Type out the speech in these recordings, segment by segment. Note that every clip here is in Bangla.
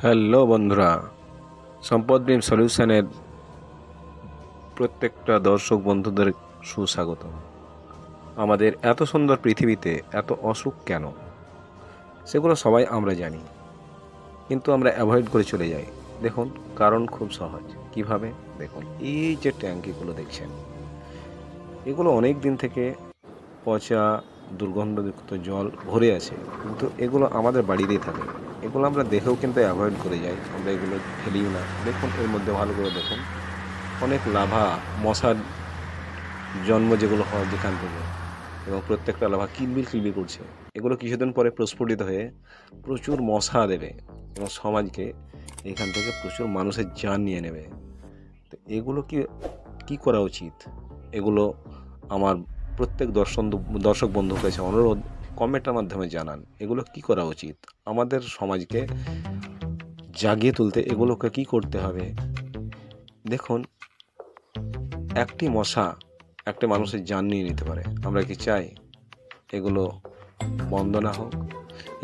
হ্যালো বন্ধুরা, সম্পদ বিম সলিউশনের প্রত্যেকটা দর্শক বন্ধুদের সুস্বাগত। আমাদের এত সুন্দর পৃথিবীতে এত অসুখ কেন, সেগুলো সবাই আমরা জানি, কিন্তু আমরা অ্যাভয়েড করে চলে যাই। দেখুন, কারণ খুব সহজ। কিভাবে? দেখুন, এই যে ট্যাঙ্কিগুলো দেখছেন, এগুলো অনেক দিন থেকে পচা দুর্গন্ধযুক্ত জল ভরে আছে, কিন্তু এগুলো আমাদের বাড়িতেই থাকে। এগুলো আমরা দেখেও কিন্তু অ্যাভয়েড করে যাই, আমরা এগুলো ফেলিও না। দেখুন, এর মধ্যে ভালো করে দেখুন, অনেক লাভা, মশার জন্ম যেগুলো হয় যেখান থেকে, এবং প্রত্যেকটা লাভা কিলবিল কিলবিল করছে। এগুলো কিছুদিন পরে প্রস্ফুটিত হয়ে প্রচুর মশা দেবে এবং সমাজকে এখান থেকে প্রচুর মানুষের জান নিয়ে নেবে। তো এগুলো কি কি করা উচিত? এগুলো আমার প্রত্যেক দর্শক বন্ধুর কাছে অনুরোধ, কমেন্টের মাধ্যমে জানান এগুলো কি করা উচিত। আমাদের সমাজকে জাগিয়ে তুলতে এগুলোকে কি করতে হবে? দেখুন, একটি মশা একটা মানুষের জান নিয়ে নিতে পারে। আমরা কি চাই এগুলো বন্ধ না হোক?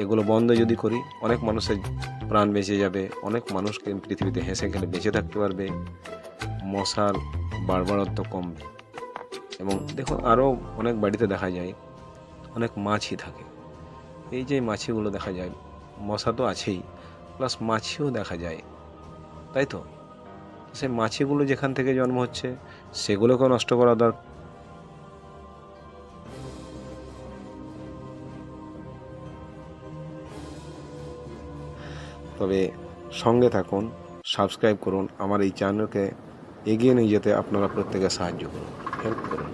এগুলো বন্ধ যদি করি, অনেক মানুষের প্রাণ বেঁচে যাবে, অনেক মানুষকে পৃথিবীতে হেসে খেলে বেঁচে থাকতে পারবে, মশার বাড়বাড়ত্ব কমবে। এবং দেখুন, আরও অনেক বাড়িতে দেখা যায় অনেক মাছি থাকে। এই যে মাছিগুলো দেখা যায়, মশা তো আছেই, প্লাস মাছিও দেখা যায়, তাই তো? সেই মাছিগুলো যেখান থেকে জন্ম হচ্ছে, সেগুলোকে নষ্ট করা দরকার। তবে সঙ্গে থাকুন, সাবস্ক্রাইব করুন, আমার এই চ্যানেলকে এগিয়ে নিয়ে যেতে আপনারা প্রত্যেকে সাহায্য করুন, হেল্প করুন।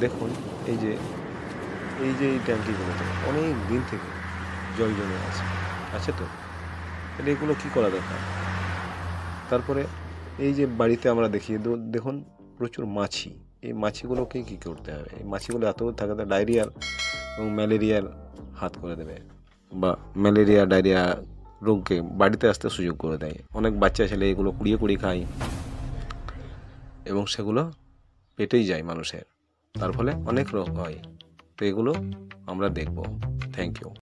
দেখুন, এই যে এই ট্যাঙ্কিগুলোতে অনেক দিন থেকে জল জমে আছে তো, তাহলে এগুলো কী করা দরকার? তারপরে এই যে বাড়িতে আমরা দেখি, দেখুন প্রচুর মাছি। এই মাছিগুলোকে কী করতে হবে? এই মাছিগুলো এত থাকাতে ডায়রিয়ার এবং ম্যালেরিয়ার হাত করে দেবে, বা ম্যালেরিয়া ডায়রিয়া রোগকে বাড়িতে আসতে সুযোগ করে দেয়। অনেক বাচ্চা ছেলে এগুলো কুড়িয়ে কুড়িয়ে খায় এবং সেগুলো পেটেই যায় মানুষের, তার ফলে অনেক রোগ হয়। তো এগুলো আমরা দেখব। Thank you.